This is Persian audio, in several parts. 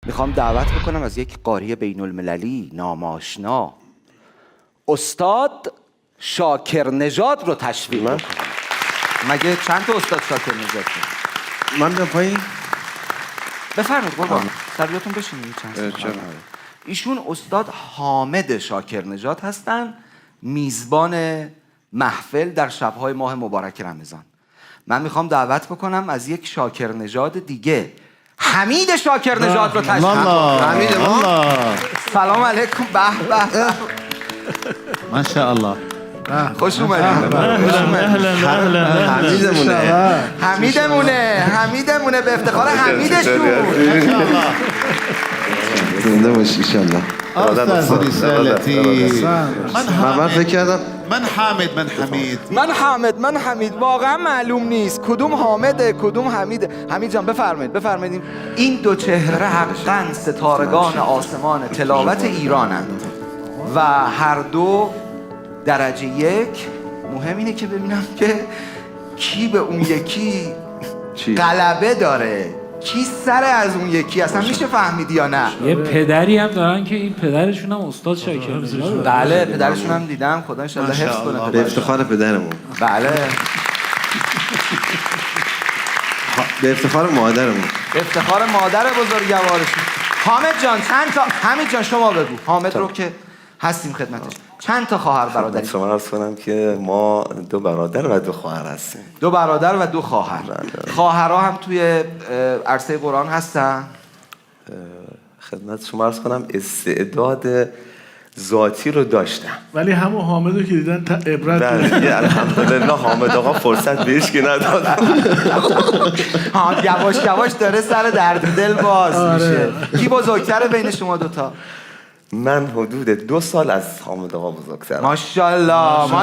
میخوام دعوت بکنم از یک قاری بین المللی ناماشنا استاد شاکر نژاد رو تشویق بکنم. مگه چند تا استاد شاکر نژاد داریم؟ من بیام پایین؟ بفرمایید قربان سریعتون بشینید چند. ایشون استاد حامد شاکر نژاد هستن، میزبان محفل در شب‌های ماه مبارک رمضان. من میخوام دعوت بکنم از یک شاکر نژاد دیگه، حمید شاکر نژاد رو تشویق کنم. حمید ما سلام علیکم. به به ماشاءالله. خوش اومدید. حمیدمونه به افتخار حمیدشون. زنده باشی انشالله. استاذ رسالتی. من فکر کردم من حامد من حمید. من حمید واقعا معلوم نیست کدوم حامده کدوم حمیده. حمید جان بفرمایید. این دو چهره حقاً ستارگان آسمان تلاوت ایرانند و هر دو درجه یک. مهم اینه که ببینم که کی به اون یکی غلبه داره، کی سر از اون یکی. اصلا میشه فهمید یا نه؟ یه پدری هم دارن که این پدرشون هم استاد شاکر نژاد. بله پدرشون هم دیدم، خدا انشالله حفظ کنه. به افتخار پدرمون، بله به افتخار مادرمون، افتخار مادر بزرگوارشون. حامد جان شما بگو. حامد رو که هستیم خدمتش. چند تا خواهر برادری؟ شما عرض کنم که ما 2 برادر و 2 خواهر هستیم. 2 برادر و 2 خواهر. خواهرها هم توی عرصه قرآن هستن؟ خدمت شما عرض کنم استعداد ذاتی رو داشتم، ولی همون حامد رو که دیدن عبرت دیگه الحمدلله حامد آقا فرصت بهش که ندادم. یواش داره سر درد دل باز میشه. کی بزرگتره بین شما دوتا؟ من حدود 2 سال از حامد آقا بزرگترم. ماشاءالله.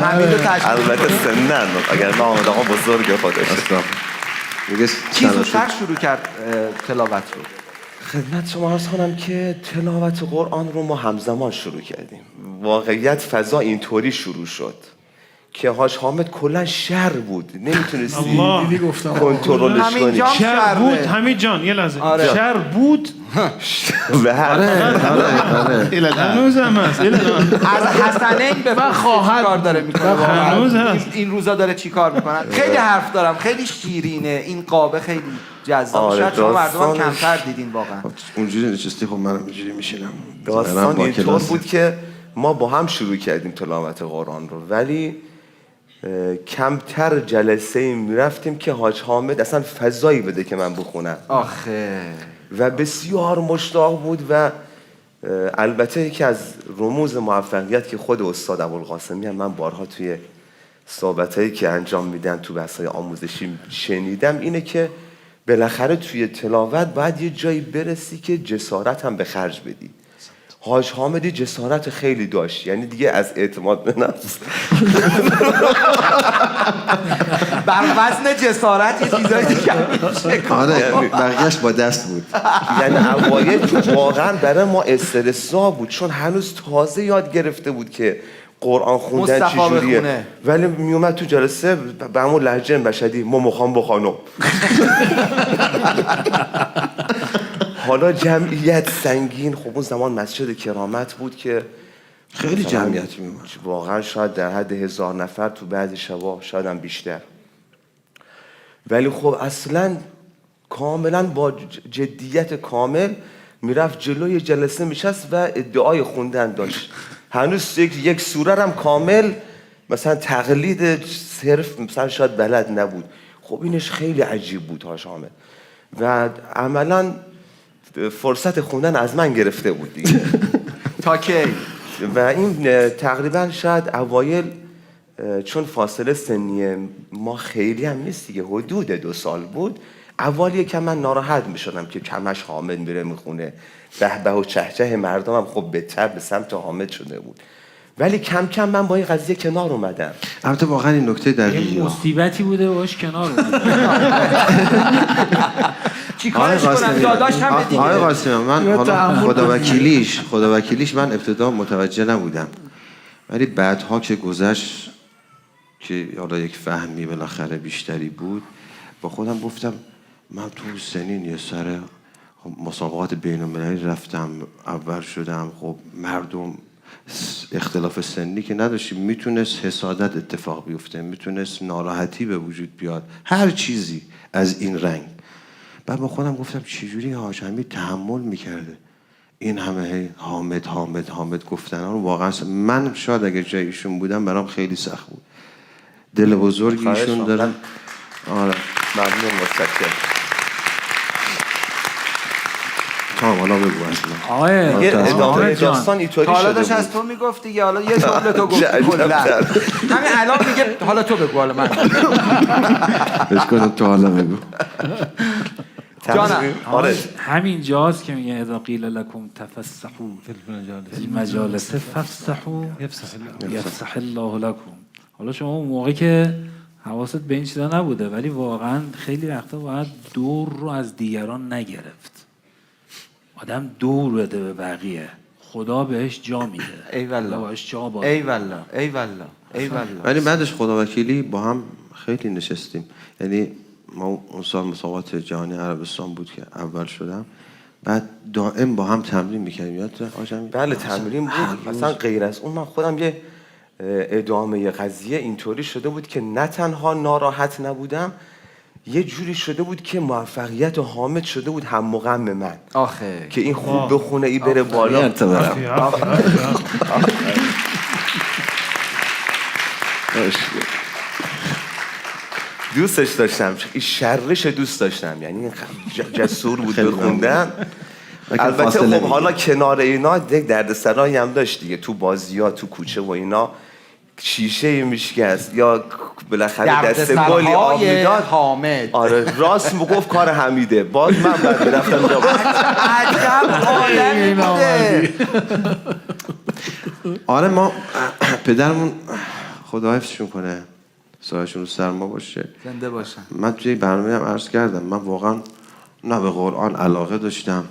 حمید تشکر. البته سنن اگر نه حامد آقا بزرگ خودش. کی زودتر شروع کرد تلاوت رو؟ خدمت شما عرض کنم که تلاوت قرآن رو ما همزمان شروع کردیم. واقعیت فضا اینطوری شروع شد که حاج حامد کلا شر بود، نمیتونستی کنترلش کنی. شر بود. حمید جان یه لحظه. شر بود. به هر هنوز هم هست. از حسنین به خواهر کار داره میکنه. هنوز هست. این روزا داره چی کار میکنن؟ خیلی حرف دارم، خیلی شیرینه این قابه، خیلی جذاب. شاید شما مردم هم کمتر دیدین واقعا. اونجوری نشستی، خب منم اینجوری میشینم. داستان اینطور بود که ما با هم شروع کردیم تلاوت قرآن رو، ولی کمتر جلسه میرفتیم که حاج حامد اصلا فضایی بده که من بخونم. آخه و بسیار مشتاق بود و البته یکی از رموز موفقیت که خود استاد ابوالقاسمی هم من بارها توی صحبتایی که انجام میدن تو بحث‌های آموزشی شنیدم اینه که بالاخره توی تلاوت باید یه جایی برسی که جسارت هم به خرج بدی. حاج حامدی جسارت خیلی داشت، یعنی دیگه از اعتماد به نفس بر وزن جسارت یه چیزایی دیگه بقیهش با دست بود. یعنی اوایل واقعا برای ما استرسا بود، چون هنوز تازه یاد گرفته بود که قرآن خوندن چجوریه، ولی میومد تو جلسه به همون لهجه مشهدی ما مخوام بخوانم. حالا جمعیت سنگین. خب اون زمان مسجد کرامت بود که خیلی جمعیت میومد، واقعا شاید در حد 1000 نفر تو بعضی شبا، شاید هم بیشتر. ولی خب اصلا کاملا با جدیت کامل میرفت جلوی جلسه میشست و ادعای خوندن داشت. هنوز یک سوره هم کامل مثلا تقلید صرف مثلا شاید بلد نبود. خب اینش خیلی عجیب بود حاج حامد و عملا فرصت خوندن از من گرفته بود دیگه. تا کی؟ و این تقریبا شاید اوایل، چون فاصله سنی ما خیلی هم نیست دیگه، حدود 2 سال بود، اول یکم من ناراحت میشدم که کمش حامد میره میخونه. به و چهچه مردم هم خب به سمت حامد شده بود، ولی کم کم من با این قضیه کنار اومدم. البته واقعا این نکته دقیقیه. مصیبتی بوده باش کنار اومد. چی کارش کنم؟ داداش هم دیگه. آقای قاسمی من حالا خداوکیلیش من ابتدا متوجه نبودم، ولی بعدها که گذشت که حالا یک فهمی بالاخره بیشتری بود، با خودم گفتم من تو سنین یه سر خب مسابقات بین المللی رفتم، اول شدم. خب مردم اختلاف سنی که نداشتیم، میتونست حسادت اتفاق بیفته، میتونست ناراحتی به وجود بیاد، هر چیزی از این رنگ. بعد با خودم گفتم چجوری حاج حمید تحمل میکرده این همه هی حامد حامد حامد گفتن ها رو. واقعا من شاید اگه جای ایشون بودم برام خیلی سخت بود. دل بزرگی ایشون دارن. آره ممنون، متشکرم. تمام حالا بگو اصلا. آقای ادامه جان، داستان اینطوری تا حالا شده داشت بود. از تو میگفت دیگه، حالا یه جمله تو گفتی کلا. همین الان میگه حالا تو بگو، حالا من بس کنم تو حالا بگو. جانم. آره همین جاست که میگه اذا قیل لکم تفسحوا فی المجالس فافسحوا یفسح الله لکم. حالا شما اون موقع که حواست به این چیزا نبوده، ولی واقعا خیلی وقتا باید دور رو از دیگران نگرفت. آدم دور بده به بقیه، خدا بهش جا میده. ای والله. خدا بهش جا باز. ای والله ای والله ای والله. ولی بعدش خداوکیلی با هم خیلی نشستیم. یعنی ما اون سال مسابقات جهانی عربستان بود که اول شدم، بعد دائم با هم تمرین میکردیم. یادت آجم؟ بله تمرین بود. مثلا غیر از اون من خودم یه ادامه قضیه اینطوری شده بود که نه تنها ناراحت نبودم، یه جوری شده بود که موفقیت حامد شده بود هم غم من. آخه که این خوب بخونه، ای بره بالا. دوستش داشتم، این شرش دوست داشتم، یعنی جسور بود بخوندن. البته خب حالا کنار اینا یک دردسرایی هم داشت دیگه، تو بازی‌ها تو کوچه و اینا شیشه میشکست یا بالاخره دست گلی آب میداد. حامد آره راست میگفت کار حمیده. باز من بعد میرفتم جا عجب آدمی بوده. آره ما پدرمون خدا حفظشون کنه، سایه‌شون رو سر ما باشه، زنده باشن. من توی برنامه هم عرض کردم من واقعا نه به قرآن علاقه داشتم،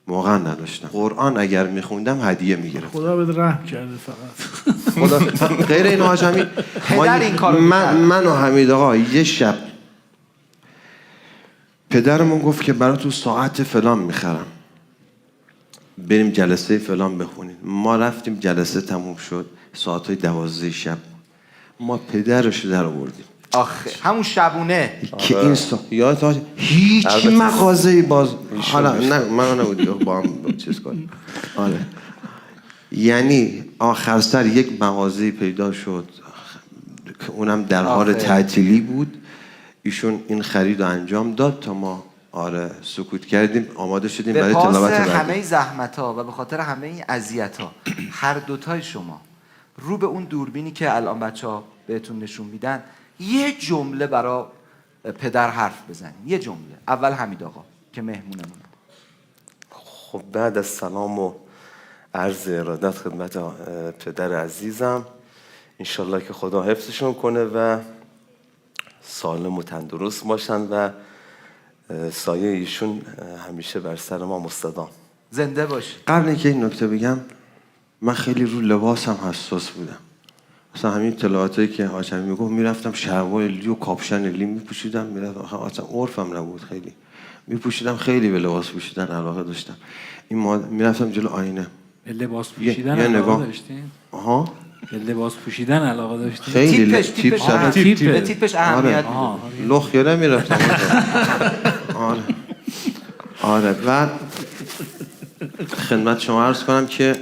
واقعا نداشتم. قرآن اگر میخوندم هدیه میگرفت. خدا بده رحم کرده فقط. خدا غیر این حاج حمید پدر این کارو من و حمید آقا یه شب پدرمون گفت که برای تو ساعت فلان میخرم، بریم جلسه فلان بخونیم. ما رفتیم، جلسه تموم شد ساعت 12 شب، ما پدرش در آوردیم. آخه همون شبونه که این یادت هیچ مغازه‌ای باز حالا نه من نبود با هم چیز کنیم. آره یعنی آخر سر یک مغازه‌ای پیدا شد که اونم در حال تعطیلی بود. ایشون این خرید رو انجام داد تا ما آره سکوت کردیم، آماده شدیم برای تلاوت بعدی. به پاس همه زحمت‌ها و به خاطر همه این اذیت‌ها، هر دوتای شما رو به اون دوربینی که الان بچه‌ها بهتون نشون میدن یه جمله برای پدر حرف بزنید. یه جمله. اول حمید آقا که مهمونمونه. خب بعد از سلام و عرض ارادت خدمت پدر عزیزم، انشالله که خدا حفظشون کنه و سالم و تندرست باشن و سایه ایشون همیشه بر سر ما مستدام. زنده باشی. قبل اینکه این نکته بگم، من خیلی رو لباسم حساس بودم. مثلا همین اطلاعاتی که حاج حمید میگفت، میرفتم شلوار لی و کاپشن لی میپوشیدم، میرفتم اصلا عرفم نبود، خیلی میپوشیدم، خیلی به لباس پوشیدن علاقه داشتم. این میرفتم جلو آینه. به لباس پوشیدن یه علاقه نگاه. داشتین؟ آها به لباس پوشیدن علاقه داشتین؟ خیلی تیپش به تیپش اهمیت میده. لخیره میرفتم. آره آره. بعد خدمت شما عرض کنم که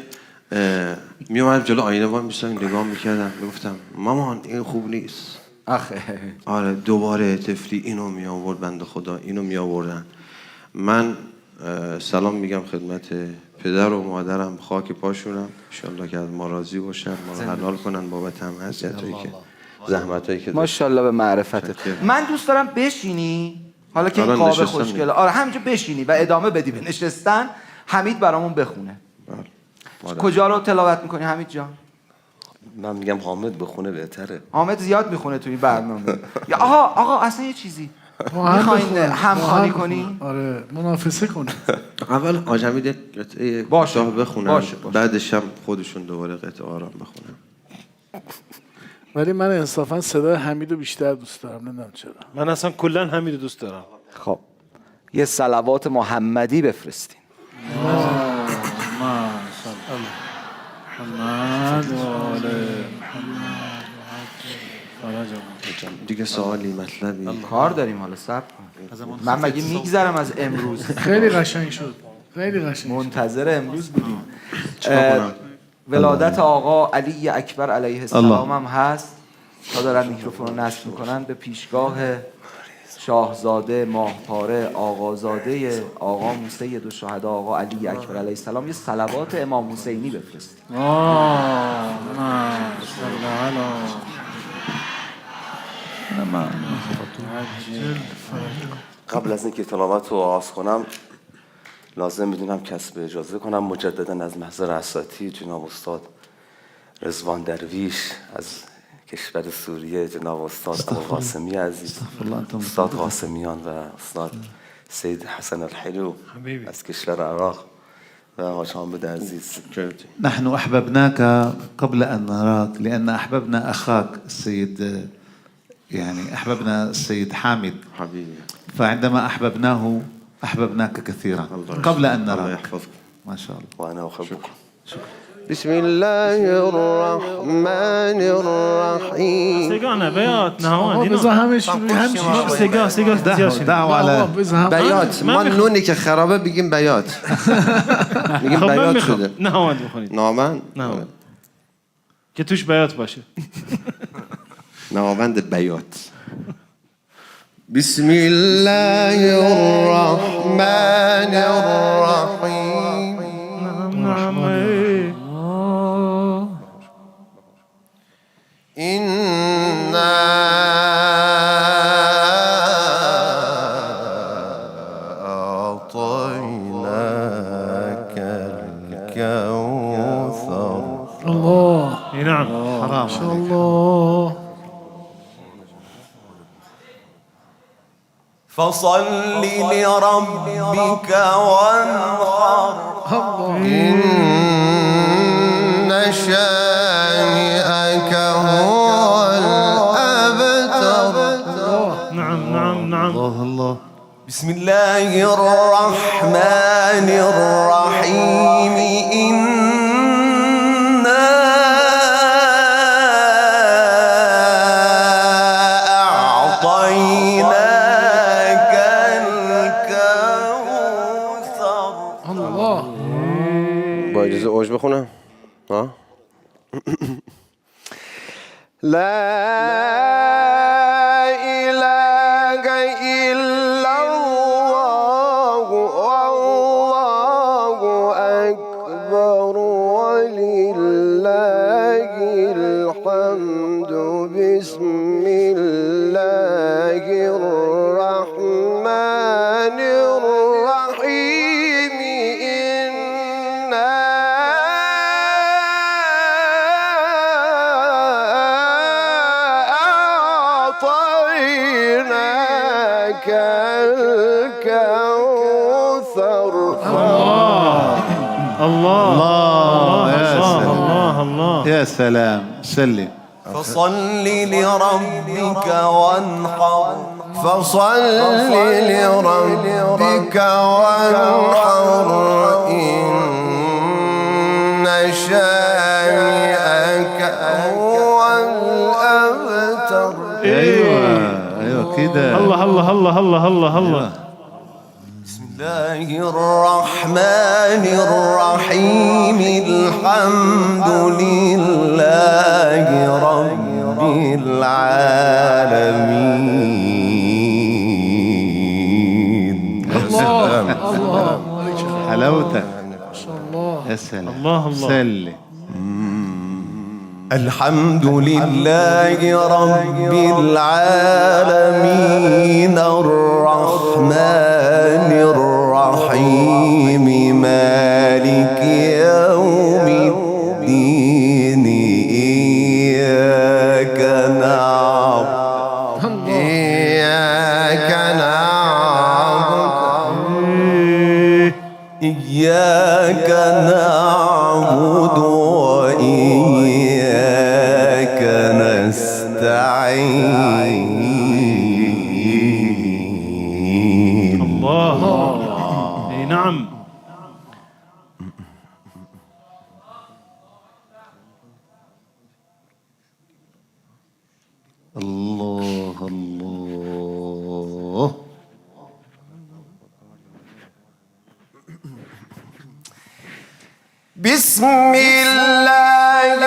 میومدم جلو آینه وای میستم نگاه میکردم، میگفتم مامان این خوب نیست. آخه آره دوباره طفلی اینو می آورد، بنده خدا اینو می آوردن. من سلام میگم خدمت پدر و مادرم، خاک پاشونم، ان شاءالله که از ما راضی باشن، ما رو حلال کنن بابت هم اذیتایی که زحمتایی که ماشاءالله به معرفتت. من دوست دارم بشینی، حالا که این الان قاب نشستم خوشگله، آره همینجا بشینی و ادامه بدی به نشستن. حمید برامون بخونه. بله. کجا رو تلاوت میکنی حمید جان؟ من میگم حامد بخونه بهتره. حامد زیاد میخونه توی برنامه. یا آقا اصلا یه چیزی میخواین همخوانی کنی؟ آره منافسه کنی. اول حاج حمید یک قطعه باشه. کوتاه بخونم، باشه. بعدش هم خودشون دوباره قطعه آرام بخونم. ولی من انصافا صدای حمیدو بیشتر دوست دارم، نمیدونم چرا. من اصلا کلا حمید دوست دارم. خب یه صلوات محمدی بفرستین. ما صل محمد و آل محمد فرجهم. دیگه سوالی مطلبی کار داریم حالا صبر کن. من مگه میگذرم از امروز؟ خیلی قشنگ شد، خیلی قشنگ شد. منتظر امروز بودیم. چیکار کنم؟ ولادت آقا علی اکبر علیه السلام هم هست. تا دارن میکروفون رو نصب میکنن به پیشگاه شاهزاده ماهپاره آقازاده آقا موسی الشهدا آقا علی اکبر علیه السلام یه صلوات امام حسینی بفرست. قبل از اینکه تلاوت رو آغاز کنم لازم بدونم کسب اجازه کنم مجددا از محضر اساتید جناب استاد رضوان درویش از کشور سوریه، جناب استاد ابوالقاسمی عزیز، استاد قاسمیان و استاد سید حسن الحلو از کشور عراق و آقا حامد عزیز. نحن أحببناك قبل أن نراك لأن أحببنا أخاك السيد، يعني أحببنا السيد حامد، حبيبي فعندما أحببناه أحببناك كثيرا قبل أن الله نراك. يحفظك. ما شاء الله. وأنا أحبكم. بسم الله الرحمن الرحیم. سیگانه بیات نه بذار همه چی سیگا دعوا على بیات. ما نونی که خرابه بگیم بیات. میگیم بیات شده. نهاوند بخونید نامن که توش بیات باشه. نامند بیات. بسم الله الرحمن الرحیم. إنا أعطيناك الكوثر. الله نعم حرام ما شاء الله. فصل لربك وانحر إن شانئك هو الأبتر. نعم نعم نعم. الله الله. بسم الله الرحمن الرحيم إنا أعطيناك الكوثر. الله با اجازه اوج بخونم. ها لا إله إلا الله والله أكبر ولله الحمد. بسم الله الرحمن الرحيم إنا أعطيناك الكوثر. الله يا سلام. الله الله. يا سلام. سلم. فصل لربك وانحر. فصل لربك وانحر إن شانئك هو الأبتر. ايوه ايوه كده. الله الله الله الله الله الله. بسم الله الرحمن الرحيم الحمد لله رب العالمين. الله الله حلاوتك. ما شاء الله. يا سلام. الله الله. سلم. الحمد لله رب العالمين الرحمن الرحيم مالك يوم الدين إياك نعبد إياك نعبد إياك نعبد وإياك نستعين. الله بسم الله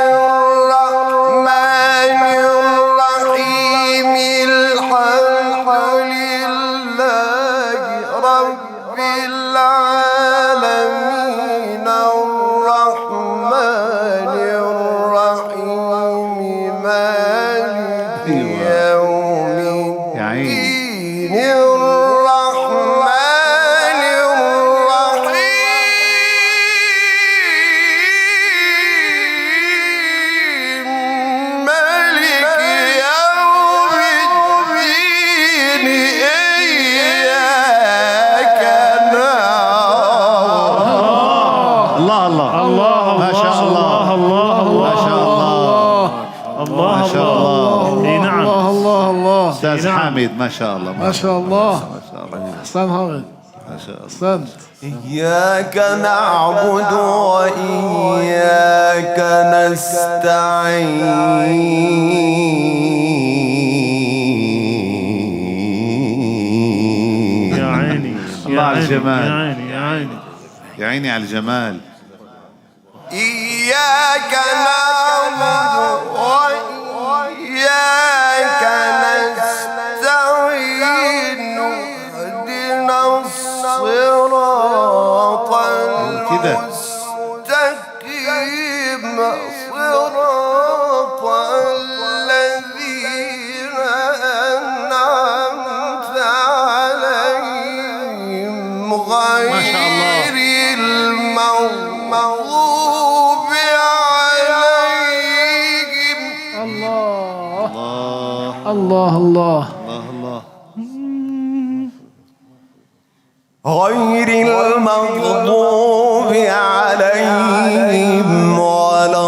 الرحمن الرحيم الحمد لله رب العالمين الرحمن الرحيم مالك يوم يا عيني. الدين الرحمن الرحيم مالك يوم الدين إياك نعبد الله الله الله ما شاء الله ما شاء الله ما شاء الله اي نعم الله الله استاذ حامد ما شاء الله ما شاء الله ما شاء الله احسن حامد ما شاء الله احسنت إياك نعبد وإياك نستعين يا عيني الله على الجمال. يا عيني يا عيني يا عيني على الجمال. إياك نعبد وإياك نستعين اهدنا الصراط كده. المستقيم صراط الذين أنعمت عليهم غير ما شاء الله. المغضوب عليهم الله الله الله الله الله الله غير المغضوب عليهم ولا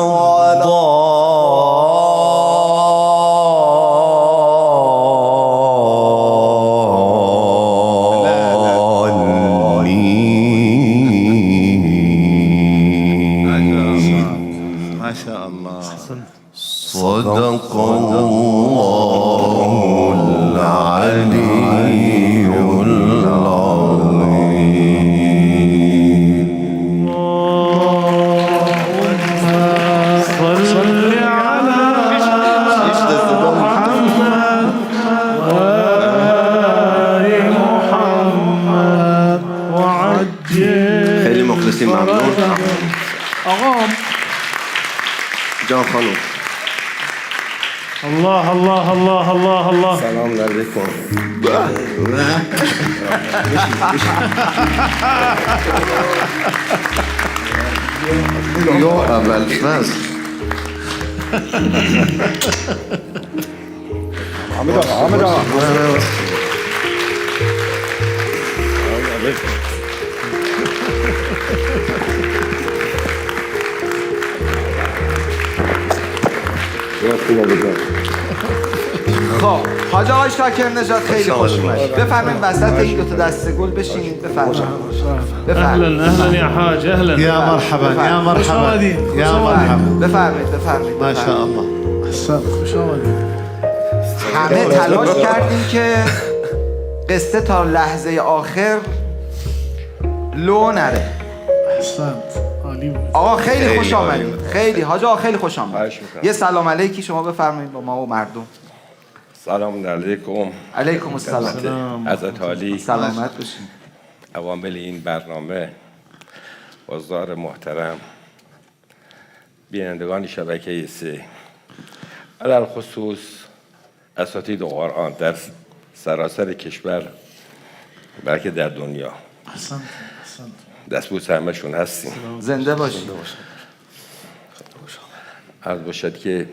الضالين ما شاء الله. صدق الله العلي العظيم صل على محمد وعجل خیلی مخلصیم ممنون آقام جان خانم الله الله الله الله الله سلام علیکم یا اول فصل خب حاج آقای شاکر نژاد خیلی خوش اومدید. بفرمایید وسط این دو تا دسته گل بشینید. بفرمایید. بفرمایید. اهلا اهلا يا حاج اهلا يا مرحبا يا مرحبا يا مرحبا. بفرمایید. بفرمایید. ما شاء الله. احسنت خوش آمدید همه تلاش کردیم که قصه تا لحظه آخر لو نره. احسنت عالی بود آقا خیلی خوش عالی آمدید. خیلی حاج آقا خیلی خوش آمدید. خواهش می‌کنم. یه سلام علیکی شما بفرمایید با ما و مردم. سلام علیکم علیکم السلام. حضرت عالی سلامت باشین. عوامل این برنامه حضار محترم بینندگان شبکه 3 علل خصوص اساتید قرآن در سراسر کشور بلکه در دنیا احسنت احسنت دستبوس همشون هستیم زنده باشین. عرض باشد که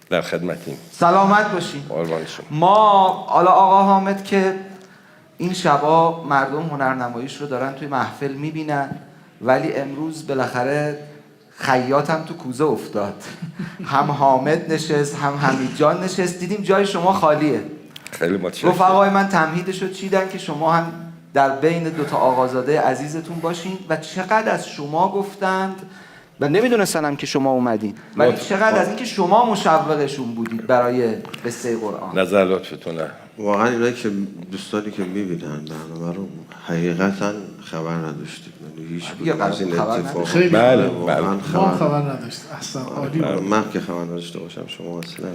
در خدمتیم سلامت باشین. قربان شما ما حالا آقا حامد که این شبا مردم هنرنماییش رو دارن توی محفل میبینن ولی امروز بالاخره خیاطم تو کوزه افتاد. هم حامد نشست هم حمید جان نشست. دیدیم جای شما خالیه. خیلی متشکرم. رفقای من تمهیدشو چیدن که شما هم در بین دوتا آقازاده عزیزتون باشین و چقدر از شما گفتند و نمیدونستنم که شما اومدین ولی چقدر از اینکه شما مشوقشون بودید برای قصه قرآن. نظر لطفتونه واقعا اینایی که دوستانی که میبینن برنامه رو حقیقتا خبر نداشتیم، یعنی هیچ کدوم از این خبر اتفاق خیلی بله واقعا ما خبر نداشت. احسن، عالی بود. من که خبر نداشته باشم شما اصلا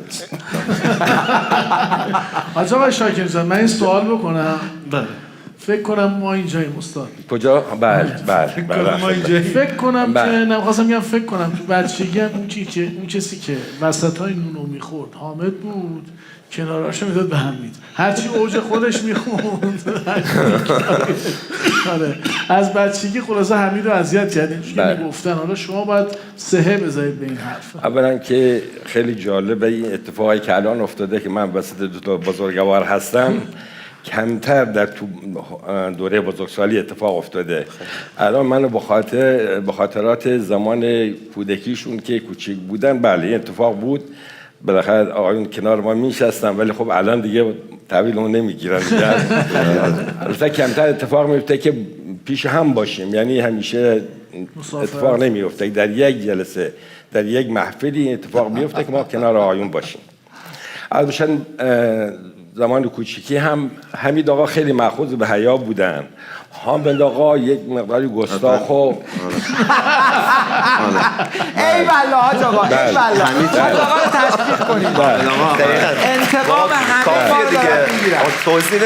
حاج آقای شاکر جان، من این سوال بکنم. بله. فکر کنم ما اینجاییم استاد. کجا؟ بله. فکر کنم بله. که نمیخواستم بگم فکر کنم تو بچگی هم اون کسی که وسطای نونو میخورد حامد بود، کناراشو میداد به حمید، هرچی اوج خودش میخوند. آره از بچگی خلاصه حمید رو اذیت کردیم چون بله. میگفتن. حالا شما باید سهه بذارید به این حرف. اولا که خیلی جالبه این اتفاقی که الان افتاده که من وسط دو تا بزرگوار هستم کمتر در تو دوره بزرگسالی اتفاق افتاده. الان من به خاطرات زمان کودکیشون که کوچیک بودن بله این اتفاق بود، بالاخره آقایون کنار ما میشستن، ولی خب الان دیگه تحویل اون نمیگیرن دیگه. البته کمتر اتفاق میفته که پیش هم باشیم، یعنی همیشه اتفاق نمیفته در یک جلسه در یک محفلی اتفاق میفته که ما کنار آقایون باشیم. البته زمان کوچیکی هم حمید آقا خیلی مأخوذ به حیا بودن، حامد آقا یک مقداری گستاخ و ای والله حاج آقا، ای والله حاج آقا رو تشویق کنید. انتقام همه ما رو دارن میگیرن. توضیح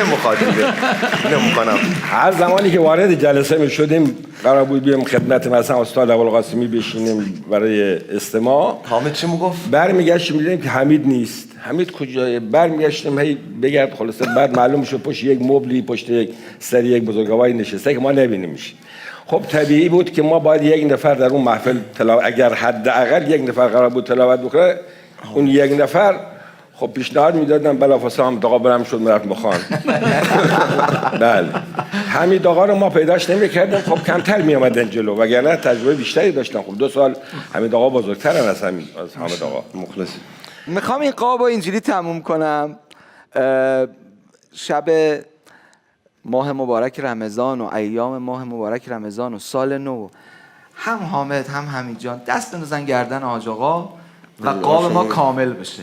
نمیکنم. هر زمانی که وارد جلسه می شدیم قرار بود بیام خدمت مثلا استاد ابوالقاسمی بشینیم برای استماع. حامد چی میگفت؟ برمیگشتیم می‌دیدیم که حمید نیست. حمید کجای؟ برمیگشتیم هی بگرد، خلاصه بعد معلوم شد پشت یک مبلی پشت یک سر یک بزرگواری نشسته که ما نبینیمش. خب طبیعی بود که ما باید یک نفر در اون محفل تلاوت، اگر حداقل یک نفر قرار بود تلاوت بکنه، اون یک نفر خب پیشنهاد میدادن بلافاصله هم آقا برم شد میرفت بخوان. بله حمید آقا رو ما پیداش نمی‌کردیم، خب کمتر می اومدن جلو، وگرنه تجربه بیشتری داشتن. خب 2 سال حمید آقا بزرگترن از حامد آقا. مخلصی. میخوام این قاب رو اینجوری تموم کنم. شب ماه مبارک رمضان و ایام ماه مبارک رمضان و سال نو، هم حامد هم حمید جان دست بندازن گردن حاج آقا و قاب ما کامل بشه.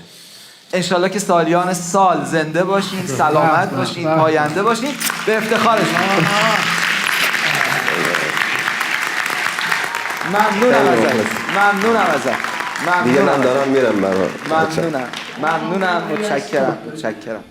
انشالله که سالیان سال زنده باشین، سلامت باشین، پاینده باشین، به افتخارشون. ممنونم ازت. دیگه من دارم میرم برای ممنونم. متشکرم.